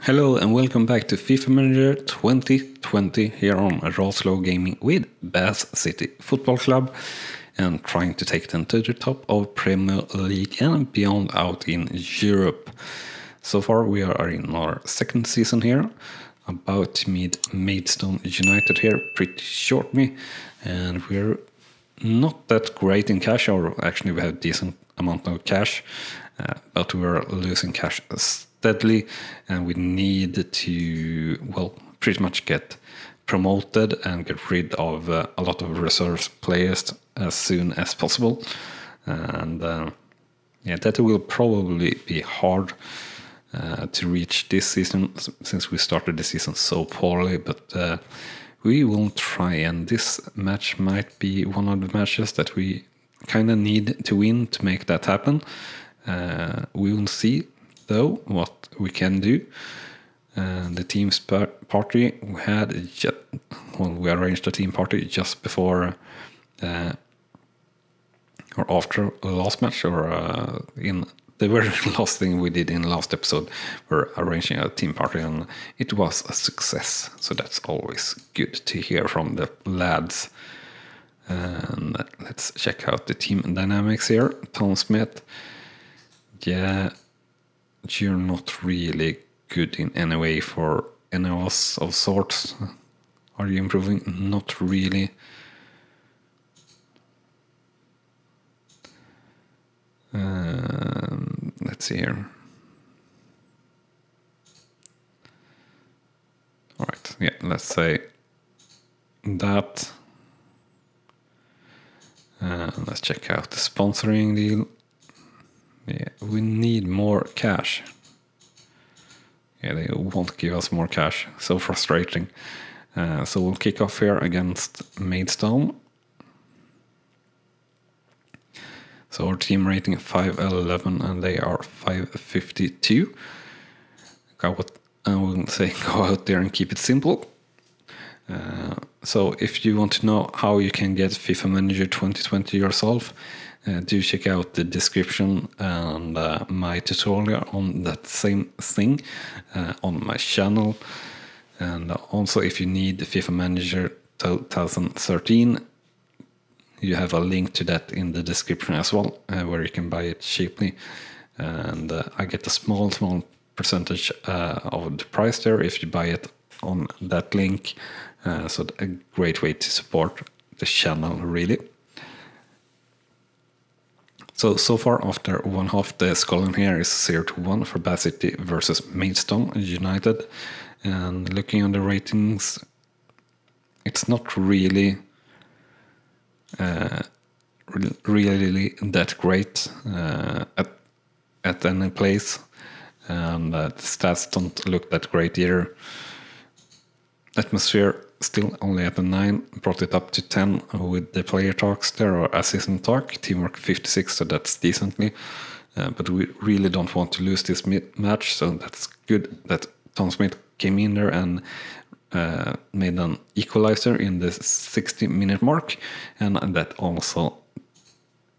Hello and welcome back to FIFA Manager 2020 here on Rawslowgaming with Bath City Football Club and trying to take them to the top of Premier League and beyond out in Europe. So far we are in our second season here, about to meet Maidstone United here pretty shortly, and we're not that great in cash, or actually we have a decent amount of cash, but we're losing cash steadily, and we need to, well, pretty much get promoted and get rid of a lot of reserve players as soon as possible. And yeah, that will probably be hard to reach this season, since we started the season so poorly, but we will try, and this match might be one of the matches that we kind of need to win to make that happen. We will see, though, what we can do. The team's party, we arranged a team party just before or after the last match, or in the very last thing we did in the last episode. We're arranging a team party and it was a success, so that's always good to hear from the lads. And let's check out the team dynamics here. Tom Smith, yeah, you're not really good in any way for any of us of sorts. Are you improving? Not really. Let's see here. All right, yeah, let's say that. Let's check out the sponsoring deal. Yeah, we need more cash. Yeah, they won't give us more cash. So frustrating. So we'll kick off here against Maidstone. So our team rating 511 and they are 552. I will say go out there and keep it simple. So if you want to know how you can get FIFA Manager 2020 yourself, do check out the description and my tutorial on that same thing on my channel. And also, if you need the FIFA Manager 2013, you have a link to that in the description as well, where you can buy it cheaply. And I get a small percentage of the price there if you buy it on that link. So a great way to support the channel, really. So far, after one half, the scoreline here is 0-1 for Bath City versus Maidstone United. And looking on the ratings, it's not really really that great at any place, and the stats don't look that great either. Atmosphere still only at a 9, brought it up to 10 with the player talks there, or assistant talk. Teamwork 56, so that's decently. But we really don't want to lose this match, so that's good that Tom Smith came in there and made an equalizer in the 60-minute mark, and that also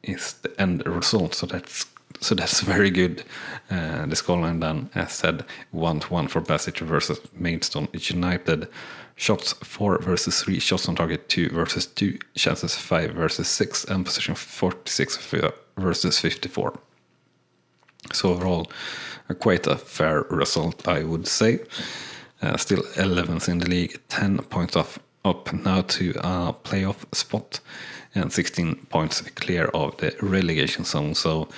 is the end result. So that's very good. The scoreline then, as said, 1-1 for Bath City versus Maidstone United. Shots 4 versus 3, shots on target 2 versus 2, chances 5 versus 6, and position 46 versus 54. So overall, quite a fair result, I would say. Still 11th in the league, 10 points up now to a playoff spot, and 16 points clear of the relegation zone. So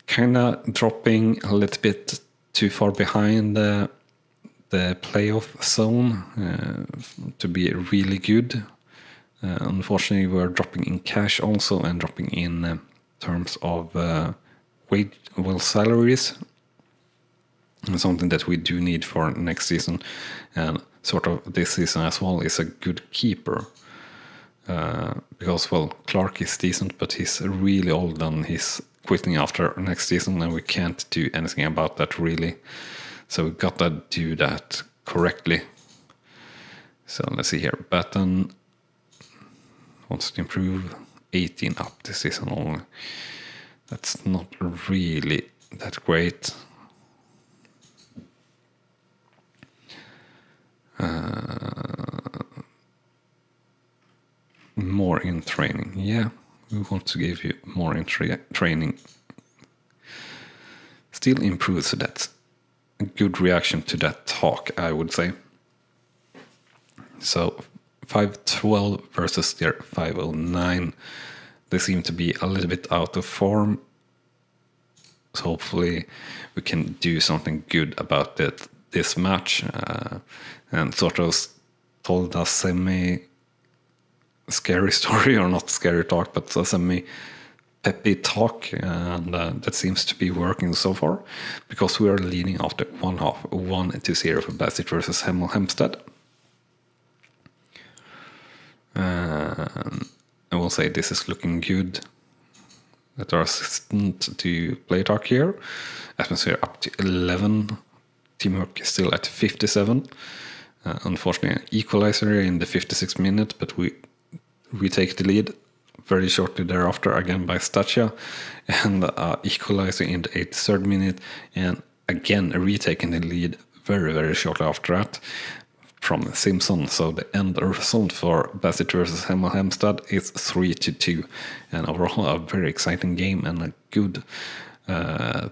kind of dropping a little bit too far behind the playoff zone to be really good. Unfortunately, we're dropping in cash also, and dropping in terms of salaries. Something that we do need for next season, and sort of this season as well, is a good keeper. Because, well, Clark is decent, but he's really old and he's quitting after next season, and we can't do anything about that really. So we gotta do that correctly. So let's see here. Batten wants to improve, 18 up this season only. That's not really that great. training. Yeah, we want to give you more in training. Still improves, so that's a good reaction to that talk, I would say. So 512 versus their 509. They seem to be a little bit out of form. So hopefully we can do something good about this match, and sort of told a semi-scary story, or not scary talk, but a semi-peppy talk, and that seems to be working so far, because we are leading after one half, 1-0 for Bassett versus Hemel Hempstead. I will say this is looking good. That our assistant to play talk here. Atmosphere up to 11. Teamwork is still at 57. Unfortunately, an equalizer in the 56th minute, but we take the lead very shortly thereafter, again by Stacia, and equalizer in the 83rd minute, and again retaking the lead very, very shortly after that from Simpson. So the end result for Bassett versus Hemel Hempstead is 3-2, and overall a very exciting game and a good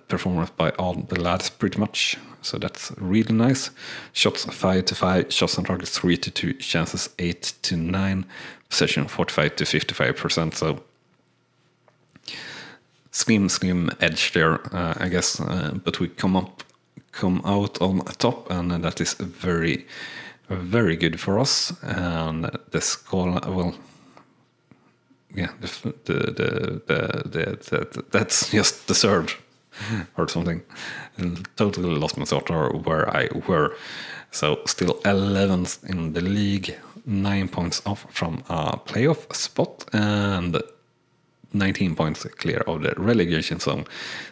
performance by all the lads pretty much. So that's really nice. Shots 5-5, shots on target 3-2, chances 8-9, possession 45-55%. So slim edge there, I guess, but we come out on top, and that is very, very good for us. And the score, well, yeah, that's just deserved or something. And totally lost my thought or where I were. So still 11th in the league, 9 points off from a playoff spot, and 19 points clear of the relegation zone.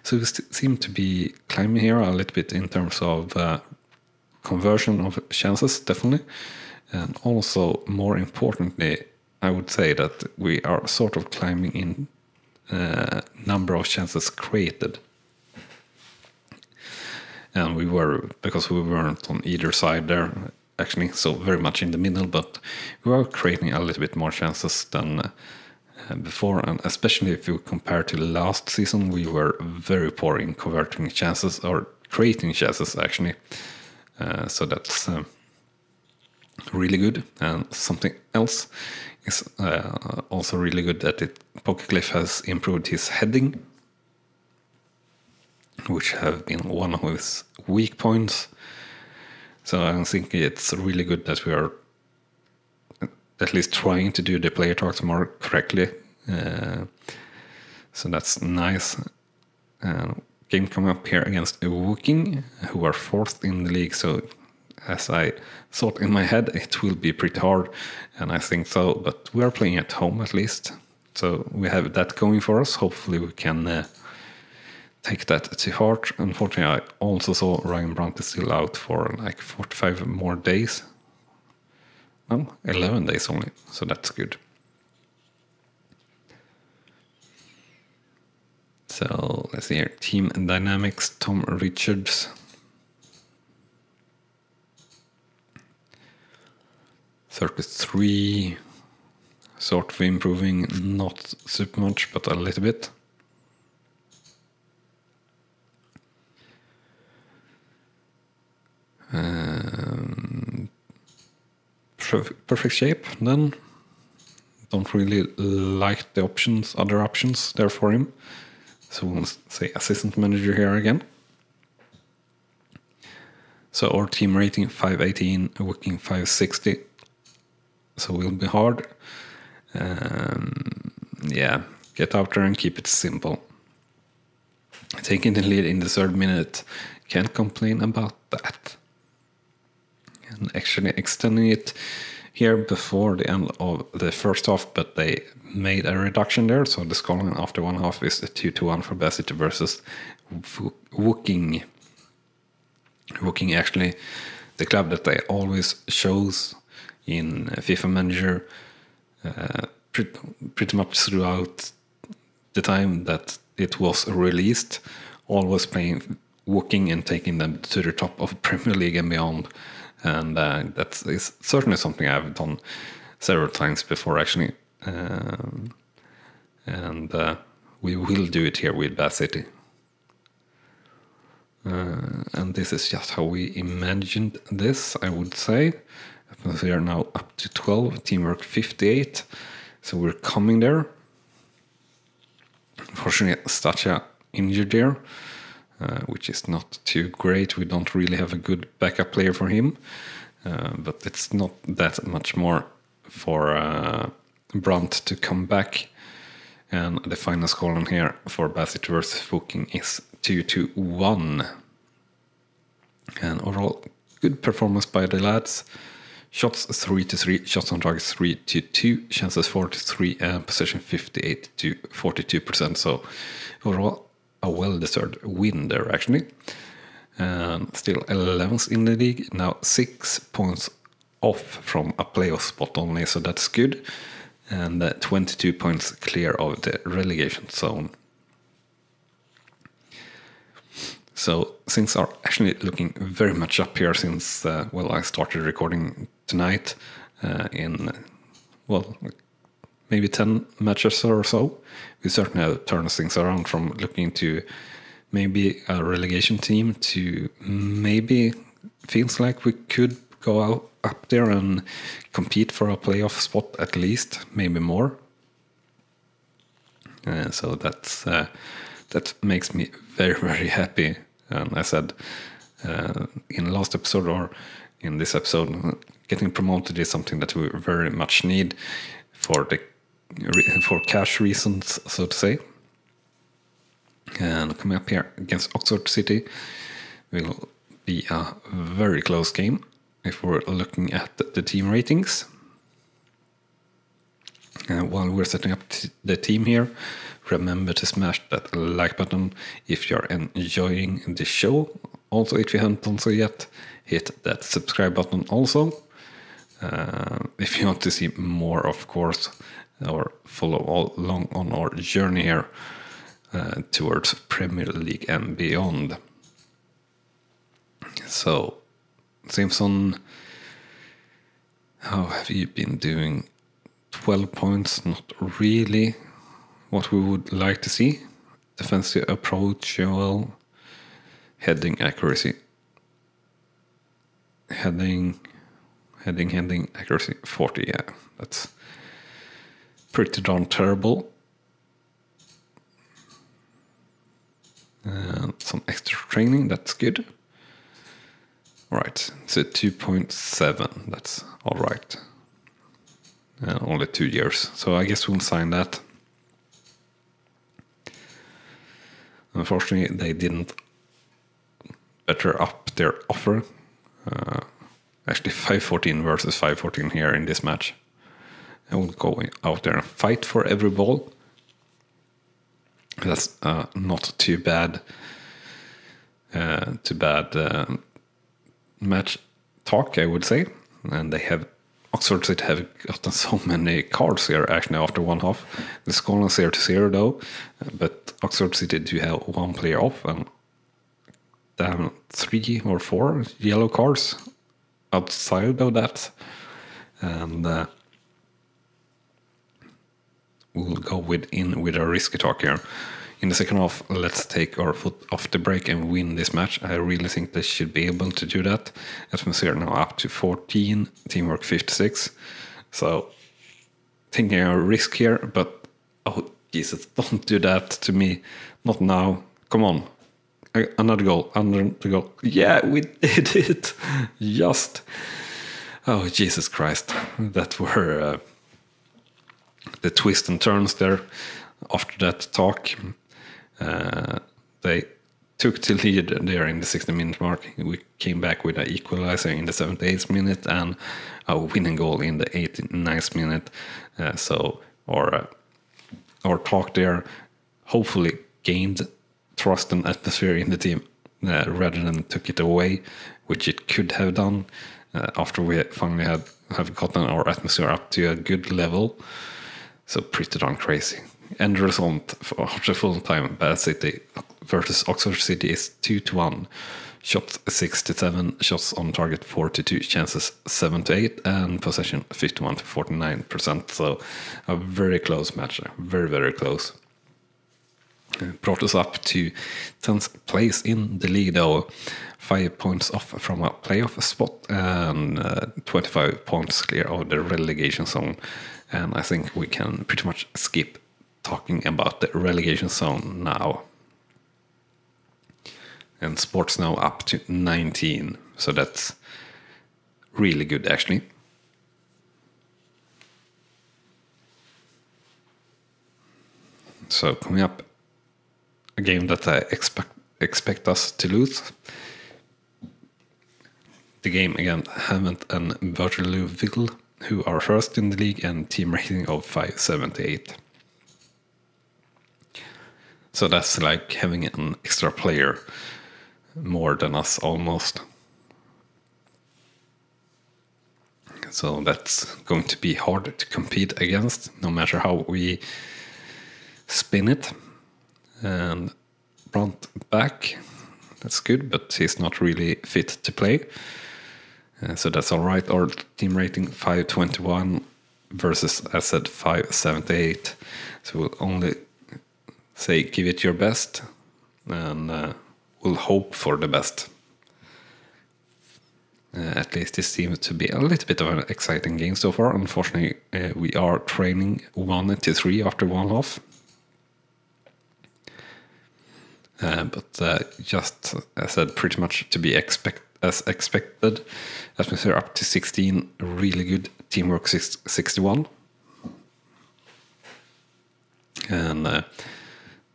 So we seem to be climbing here a little bit in terms of conversion of chances, definitely. And also, more importantly, I would say that we are sort of climbing in number of chances created. And we were, because we weren't on either side there, actually, so very much in the middle, but we were creating a little bit more chances than before, and especially if you compare to last season, we were very poor in converting chances, or creating chances, actually. So that's really good. And something else is also really good, that Pokécliff has improved his heading, which have been one of his weak points. So I think it's really good that we are at least trying to do the player talks more correctly. So that's nice. Game coming up here against Woking, who are 4th in the league. So as I thought in my head, it will be pretty hard, and I think so. But we are playing at home at least, so we have that going for us. Hopefully we can take that to heart. Unfortunately, I also saw Ryan Brandt is still out for like 45 more days. No, 11 days only, so that's good. So let's see here. Team Dynamics, Tom Richards. 33. Sort of improving, not super much, but a little bit. Perfect shape then. Don't really like the other options there for him. So we'll say assistant manager here again. So our team rating 518, working 560. So we'll be hard. Yeah, get out there and keep it simple. Taking the lead in the 3rd minute, can't complain about that. And actually extending it here before the end of the first half, but they made a reduction there, so the scoreline after one half is 2-1 for Bassett versus Woking. Woking, actually the club that they always shows in FIFA Manager pretty much throughout the time that it was released, always playing Woking and taking them to the top of Premier League and beyond. And that is certainly something I've done several times before, actually. and we will do it here with Bath City. And this is just how we imagined this, I would say. We are now up to 12, teamwork 58, so we're coming there. Unfortunately, Stacha injured there, which is not too great. We don't really have a good backup player for him, but it's not that much more for Brunt to come back. And the final score on here for Bassett versus Woking is 2-1. And overall, good performance by the lads. Shots 3-3, shots on target 3-2, chances 4-3, and possession 58 to 42%. So overall, a well-deserved win there actually. And still 11th in the league, now 6 points off from a playoff spot only, so that's good. And 22 points clear of the relegation zone. So things are actually looking very much up here since, well, I started recording tonight in, well, maybe 10 matches or so. We certainly have turned things around from looking to maybe a relegation team to maybe feels like we could go out up there and compete for a playoff spot at least, maybe more. So that's that makes me very, very happy. And I said in the last episode or in this episode, getting promoted is something that we very much need for cash reasons, so to say. And coming up here against Oxford City will be a very close game if we're looking at the team ratings. While we're setting up the team here, remember to smash that like button if you're enjoying the show. Also, if you haven't done so yet, hit that subscribe button also. If you want to see more, of course, or follow all along on our journey here towards Premier League and beyond. So, Simpson, how have you been doing? 12 points, not really what we would like to see. Defensive approach, well, heading accuracy. Heading accuracy 40, yeah, that's pretty darn terrible. Some extra training, that's good. Right, so 2.7, that's all right. Only 2 years, so I guess we'll sign that. Unfortunately, they didn't better up their offer. Actually, 514 versus 514 here in this match. I will go out there and fight for every ball. That's not too bad. Match talk, I would say. And they have Oxford City have gotten so many cards here actually after one half. The score is 0-0 though, but Oxford City do have one player off and damn 3 or 4 yellow cards outside of that. And we'll go with a risky talk here. In the second half, let's take our foot off the brake and win this match. I really think they should be able to do that. Atmosphere now up to 14, teamwork 56. So, taking a risk here, but oh Jesus, don't do that to me. Not now. Come on. Another goal. Yeah, we did it. Just. Oh, Jesus Christ. That were the twists and turns there after that talk. They took the lead there in the 60-minute mark. We came back with an equalizer in the 78th minute and a winning goal in the 89th minute. So our talk there hopefully gained trust and atmosphere in the team rather than took it away, which it could have done after we finally have gotten our atmosphere up to a good level. So pretty darn crazy. End result after full time, Bath City versus Oxford City is 2-1. Shots 67, shots on target 42, chances 7 to 8, and possession 51 to 49%. So a very close match, very, very close. Brought us up to 10th place in the league, though, 5 points off from a playoff spot and 25 points clear of the relegation zone. And I think we can pretty much skip talking about the relegation zone now. And sports now up to 19, so that's really good actually. So coming up, a game that I expect us to lose. The game against Hammond and Rawslowgaming, who are first in the league and team rating of 578. So that's like having an extra player more than us almost. So that's going to be hard to compete against, no matter how we spin it. And Brandt back, that's good, but he's not really fit to play. So that's all right. Our team rating 521 versus, as said, 578. So we'll only say give it your best, and we'll hope for the best. At least this seems to be a little bit of an exciting game so far. Unfortunately, we are training 1-3 after one half. But just as I said, pretty much to be as expected. Atmosphere up to 16, really good. Teamwork 61. And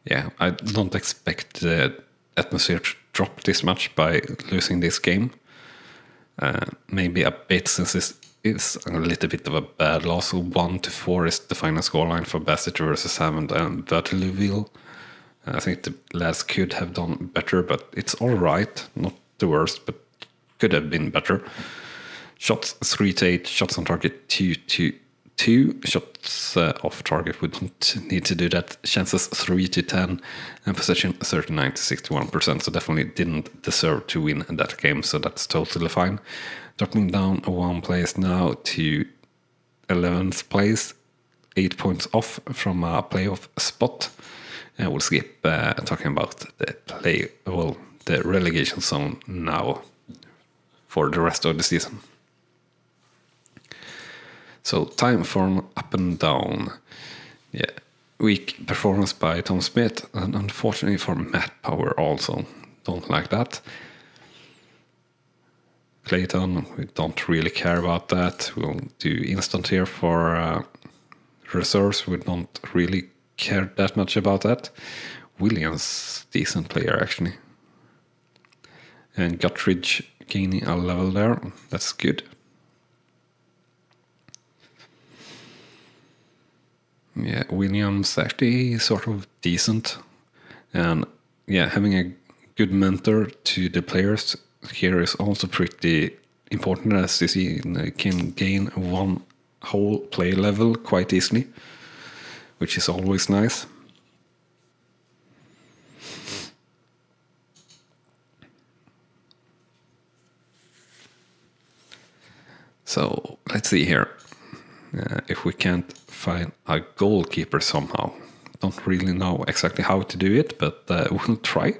yeah, I don't expect the atmosphere to drop this much by losing this game. Maybe a bit, since this is a little bit of a bad loss. 1-4 is the final scoreline for Bassett versus Hammond and Rawslowgaming. I think the lads could have done better, but it's all right. Not the worst, but could have been better. Shots 3 to 8, shots on target 2 to 2, shots off target. We don't need to do that. Chances 3 to 10, and possession 39 to 61%. So definitely didn't deserve to win that game. So that's totally fine. Dropping down 1 place now to 11th place, 8 points off from a playoff spot. And we'll skip talking about the relegation zone now for the rest of the season. So time form up and down. Yeah, weak performance by Tom Smith, and unfortunately for Matt Power also. Don't like that. Clayton, we don't really care about that. We'll do instant here for reserves. We don't really care that much about that. Williams, decent player actually. And Guttridge gaining a level there. That's good. Yeah, Williams actually sort of decent. And yeah, having a good mentor to the players here is also pretty important, as you see, they can gain 1 whole play level quite easily, which is always nice. So let's see here if we can't find a goalkeeper somehow. Don't really know exactly how to do it, but we'll try.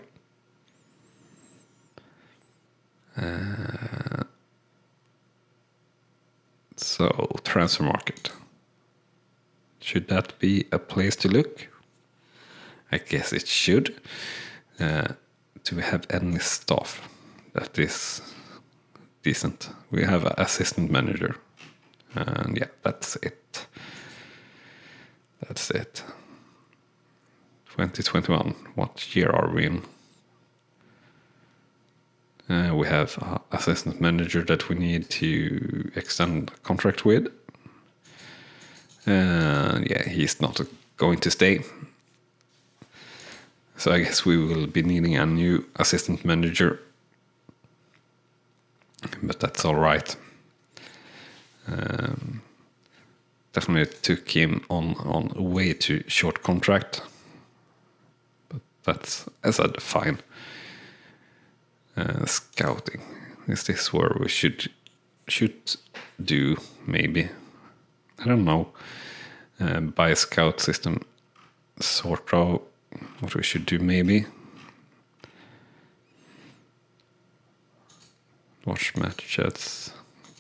So transfer market. Should that be a place to look? I guess it should. Do we have any staff that is decent? We have an assistant manager. And yeah, that's it. That's it. 2021. What year are we in? We have an assistant manager that we need to extend a contract with. Yeah, he's not going to stay. So I guess we will be needing a new assistant manager. But that's all right. Definitely took him on a way too short contract. But that's, as I said, fine. Scouting. Is this where we should do, maybe? I don't know. Buy a scout system, sort of what we should do, maybe. Watch matches,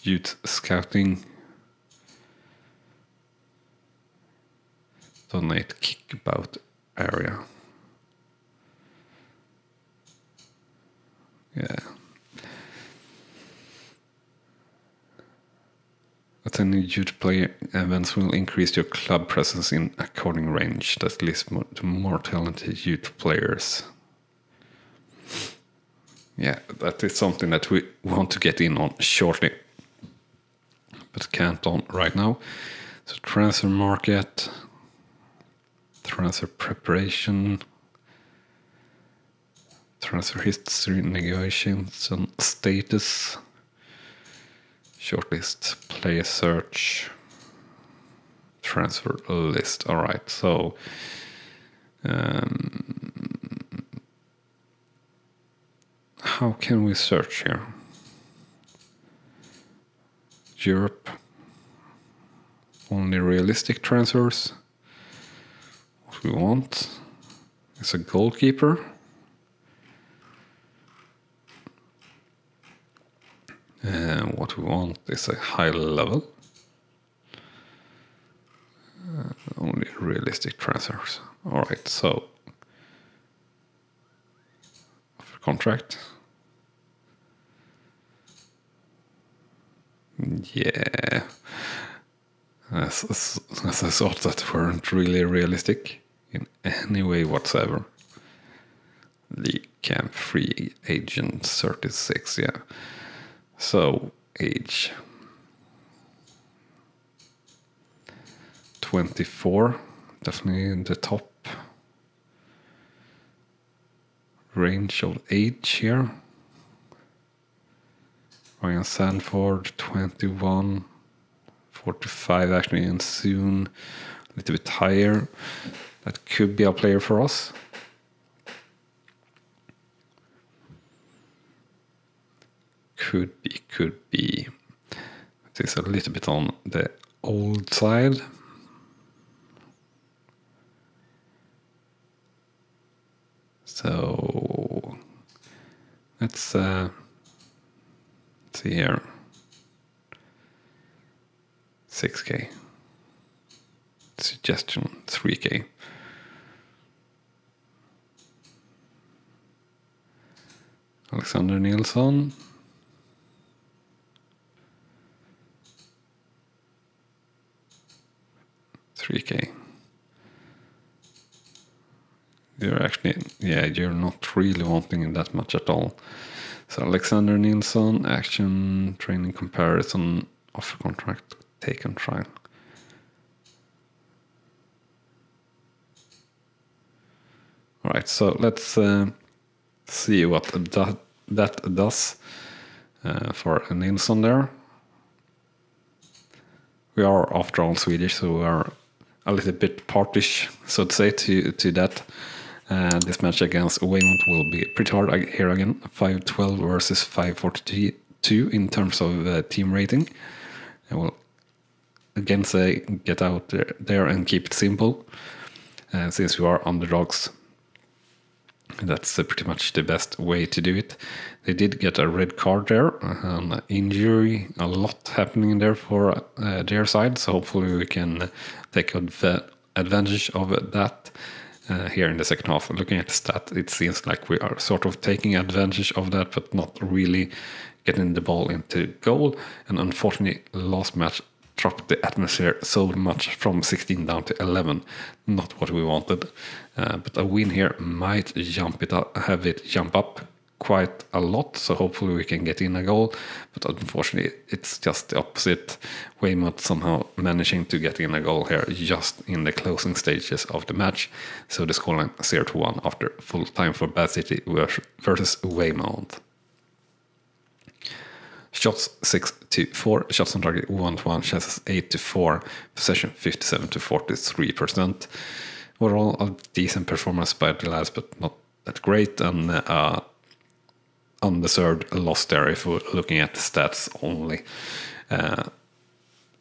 youth scouting, donate kickabout area. Yeah. Attending youth player events will increase your club presence in according range that leads to more talented youth players. Yeah, that is something that we want to get in on shortly, but can't on right now. So transfer market, transfer preparation, transfer history, negotiations and status, shortlist, player search, transfer list. All right, so how can we search here? Europe, only realistic transfers. What we want is a goalkeeper. And what we want is a high level. Only realistic transfers. All right, so offer contract. Yeah, as I thought that weren't really realistic in any way whatsoever. The camp free agent 36, yeah. So age 24, definitely in the top range of age here. Ryan Sanford, 21, 45 actually, and soon a little bit higher. That could be a player for us. Could be. It is a little bit on the old side. So let's see here. 6K. Suggestion 3K. Alexander Nilsson. $3K. You're actually, yeah, you're not really wanting that much at all. So Alexander Nilsson, action, training comparison, offer contract, take and trial. All right, so let's see what that does for Nilsson there. We are after all Swedish, so we are a little bit partish, so to say, to that. This match against Weymouth will be pretty hard here again. 512 versus 542 in terms of team rating. I will again say get out there and keep it simple. Since we are underdogs, that's pretty much the best way to do it. They did get a red card there, an injury, a lot happening there for their side. So hopefully we can take advantage of that here in the second half. Looking at the stat, it seems like we are sort of taking advantage of that, but not really getting the ball into goal. And unfortunately, last match dropped the atmosphere so much from 16 down to 11. Not what we wanted. But a win here might have it jump up quite a lot. So hopefully we can get in a goal. But unfortunately, it's just the opposite. Weymouth somehow managing to get in a goal here just in the closing stages of the match. So the scoreline 0-1 after full time for Bad City versus Weymouth. Shots 6-4, shots on target 1-1, chances 8-4, possession 57-43%. Overall, a decent performance by the lads, but not that great. And undeserved loss there if we're looking at the stats only.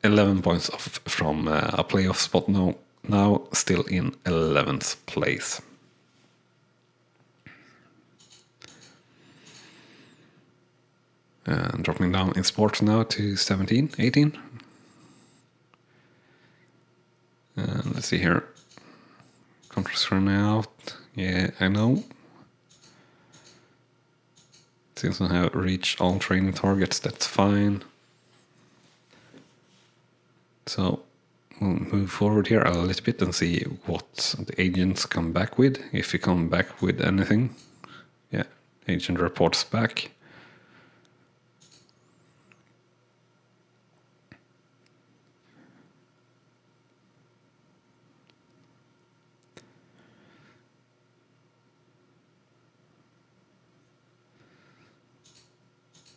11 points off from a playoff spot now still in 11th place. Dropping down in sports now to 17, 18. Let's see here. Contracts running out. Yeah, I know. Since I have reached all training targets, that's fine. So we'll move forward here a little bit and see what the agents come back with, if we come back with anything. Yeah, agent reports back.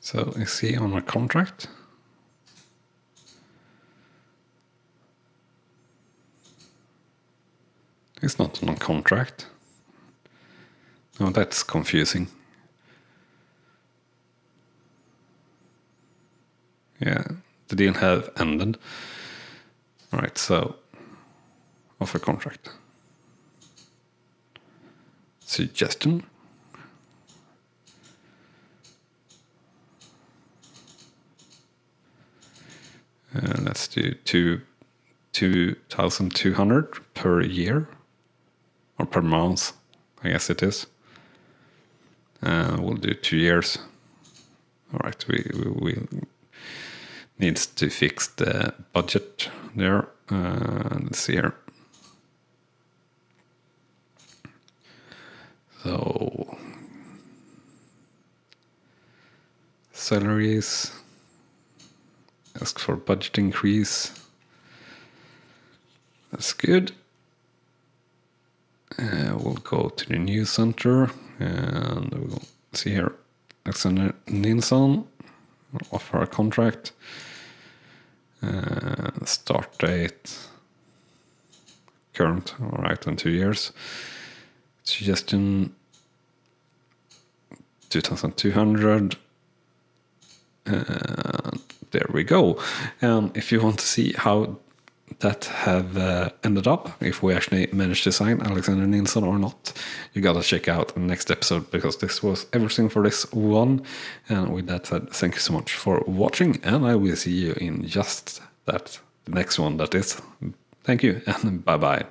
So is he on a contract? He's not on a contract. Oh, that's confusing. Yeah, the deal have ended. Alright, so off a contract. Suggestion. Let's do 2,200 per year. Or per month, I guess it is. We'll do 2 years. Alright, we need to fix the budget there. Let's see here. So, salaries. Ask for budget increase. That's good. We'll go to the news center and we'll see here. Alexander Nilsson will offer a contract. Start date current, all right, in 2 years. Suggestion 2,200. There we go. And if you want to see how that have ended up, if we actually managed to sign Alexander Nilsson or not, you gotta check out the next episode, because this was everything for this one. And with that said, thank you so much for watching, and I will see you in just that, the next one that is. Thank you, and bye bye.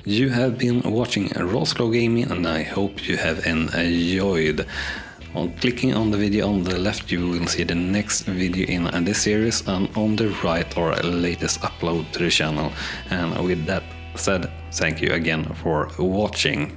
You have been watching Rawslowgaming, and I hope you have enjoyed. On clicking on the video on the left, you will see the next video in this series, and on the right our latest upload to the channel. And with that said, thank you again for watching.